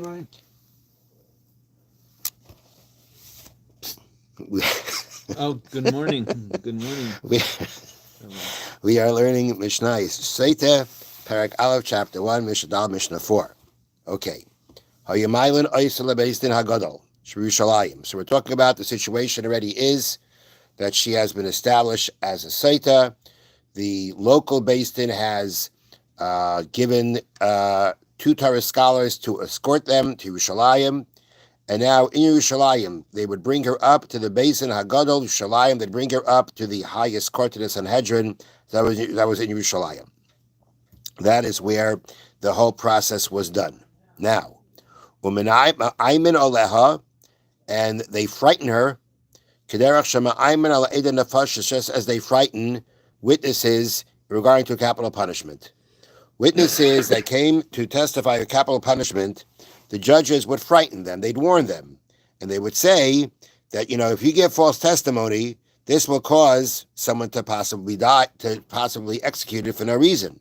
Rabbi? Oh, good morning. Good morning. we, we are learning Mishnah. Sotah, Parak Aleph, Chapter 1, Mishnah Dal, Mishnah 4. Okay. Hayamaylan Oisela Beis Din Hagadol, Yerushalayim. So we're talking about the situation already is that she has been established as a Sotah. The local Beis Din has given two Torah scholars to escort them to Yerushalayim. And now in Yerushalayim, they would bring her up to the Beis Din Hagadol, Yerushalayim. They'd bring her up to the highest court of the Sanhedrin. That was in Yerushalayim. That is where the whole process was done. Now, Ayman Aleha, and they frighten her, just as they frighten witnesses regarding to capital punishment. Witnesses that came to testify of capital punishment, the judges would frighten them. They'd warn them. And they would say that, if you give false testimony, this will cause someone to possibly die, to possibly executed for no reason.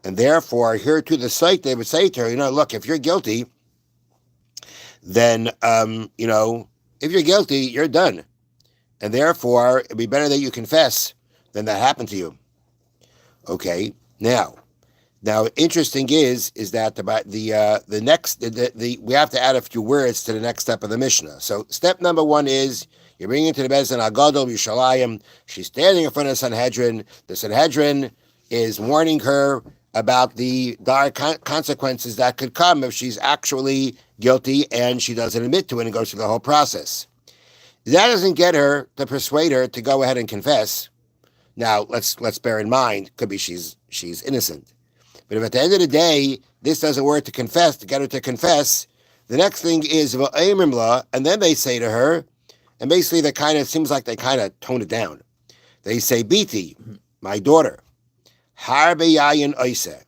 And therefore, here to the site, they would say to her, look, if you're guilty, then, if you're guilty, you're done. And therefore, it'd be better that you confess than that happened to you. Okay, now, interesting is that the next we have to add a few words to the next step of the Mishnah. So step number one is you're bringing to the Beis Din Hagadol Yerushalayim. She's standing in front of the Sanhedrin. The Sanhedrin is warning her about the dire consequences that could come if she's actually guilty and she doesn't admit to it and goes through the whole process. That doesn't get her to persuade her to go ahead and confess. Now let's bear in mind, could be she's innocent. But if at the end of the day, this doesn't work to get her to confess, the next thing is, and then they say to her, and basically seems like they kind of tone it down. They say, Biti, my daughter, harbe yayin oise.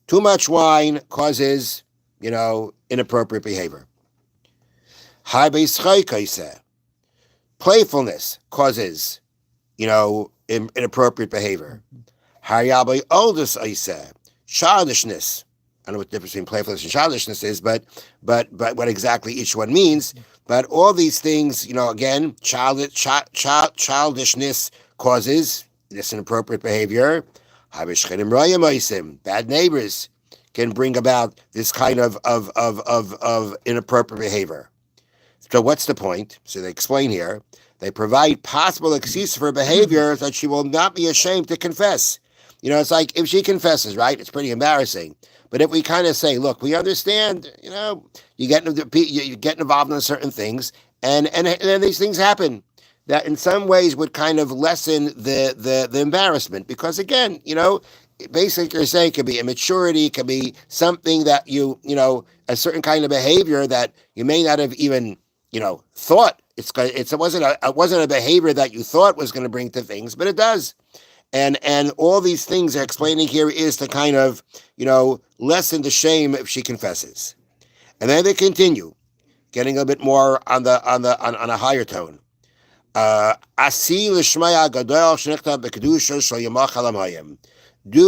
Too much wine causes, inappropriate behavior. Harbe schayk oise. Playfulness causes, inappropriate behavior. Haryabe oldest oise. Childishness. I don't know what the difference between playfulness and childishness is, but what exactly each one means. But all these things, again, childishness causes this inappropriate behavior. Bad neighbors can bring about this kind of inappropriate behavior. So what's the point? So they explain here. They provide possible excuses for behavior that she will not be ashamed to confess. It's like if she confesses, right? It's pretty embarrassing. But if we kind of say, look, we understand, you get involved in certain things, and then these things happen that in some ways would kind of lessen the embarrassment. Because again, basically you're saying it could be immaturity, it could be something that a certain kind of behavior that you may not have even, thought. It wasn't a behavior that you thought was going to bring to things, but it does. And all these things they're explaining here is to kind of, lessen the shame if she confesses. And then they continue, getting a bit more on a higher tone. Do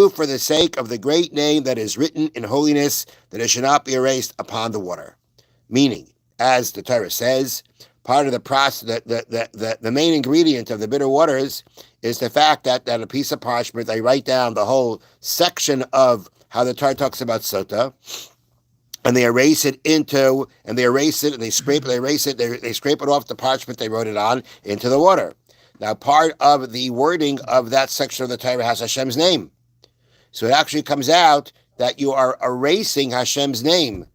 for the sake of the great name that is written in holiness, that it should not be erased upon the water. Meaning, as the Torah says, part of the process, the main ingredient of the bitter waters is the fact that a piece of parchment, they write down the whole section of how the Torah talks about Sotah, and they erase it and they scrape it off the parchment they wrote it on into the water. Now, part of the wording of that section of the Torah has Hashem's name. So it actually comes out that you are erasing Hashem's name.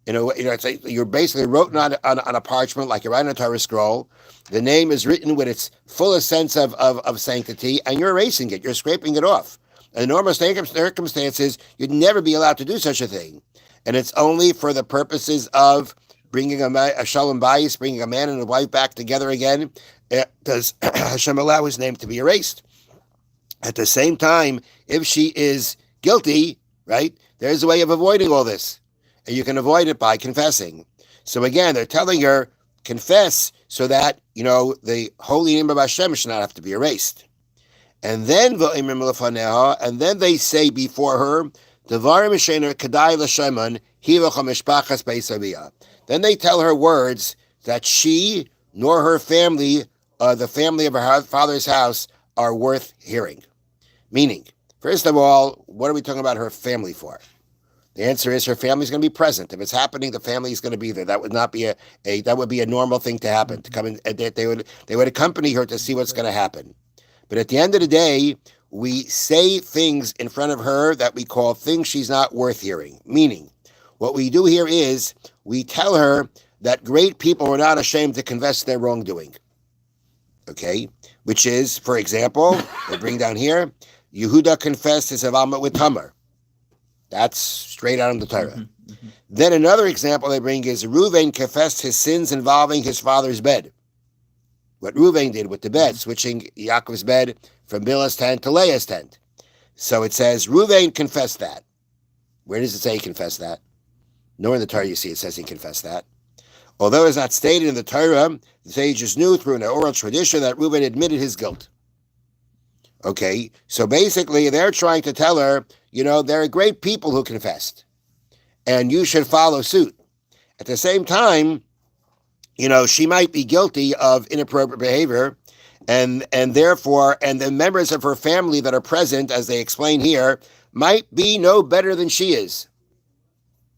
It's like you're basically written on a parchment, like you're writing a Torah scroll. The name is written with its fullest sense of sanctity, and you're erasing it. You're scraping it off. In normal circumstances, you'd never be allowed to do such a thing. And it's only for the purposes of bringing a shalom bayis, bringing a man and a wife back together again, does Hashem allow his name to be erased. At the same time, if she is guilty, right, there's a way of avoiding all this. And you can avoid it by confessing. So again, they're telling her, confess so that, the holy name of Hashem should not have to be erased. And then they say before her, Then they tell her words that she nor her family, the family of her father's house, are worth hearing. Meaning, first of all, what are we talking about her family for? The answer is her family's going to be present. If it's happening, the family is going to be there. That would not be that would be a normal thing to happen. To come in, they would accompany her to see what's going to happen. But at the end of the day, we say things in front of her that we call things she's not worth hearing. Meaning, what we do here is we tell her that great people are not ashamed to confess their wrongdoing. Okay? Which is, for example, they bring down here, Yehuda confessed his avama with Tamar. That's straight out of the Torah. Then another example they bring is Reuven confessed his sins involving his father's bed. What Reuven did with the bed, switching Yaakov's bed from Bilhah's tent to Leah's tent. So it says Reuven confessed that. Where does it say he confessed that? Nowhere in the Torah you see it says he confessed that. Although it's not stated in the Torah, the sages knew through an oral tradition that Reuven admitted his guilt. Okay, so basically they're trying to tell her, there are great people who confessed, and you should follow suit. At the same time, she might be guilty of inappropriate behavior, and therefore, and the members of her family that are present, as they explain here, might be no better than she is.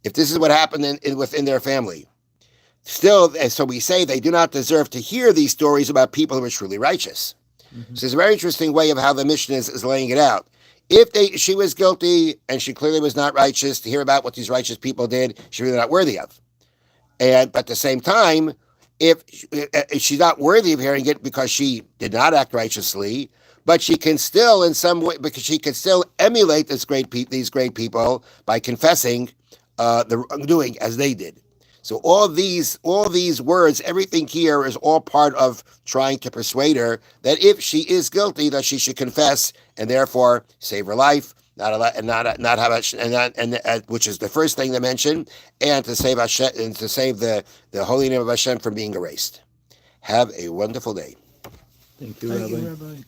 If this is what happened within their family. Still, so we say they do not deserve to hear these stories about people who are truly righteous. So it's a very interesting way of how the Mishna is laying it out. If she was guilty and she clearly was not righteous, to hear about what these righteous people did, she's really not worthy of. But at the same time, if she's not worthy of hearing it because she did not act righteously, but she can still, in some way, because she can still emulate these great people by confessing the wrongdoing as they did. So all these words, everything here is all part of trying to persuade her that if she is guilty, that she should confess and therefore save her life, which is the first thing they mention, and to save Hashem, and to save the holy name of Hashem from being erased. Have a wonderful day. Thank you, Rabbi.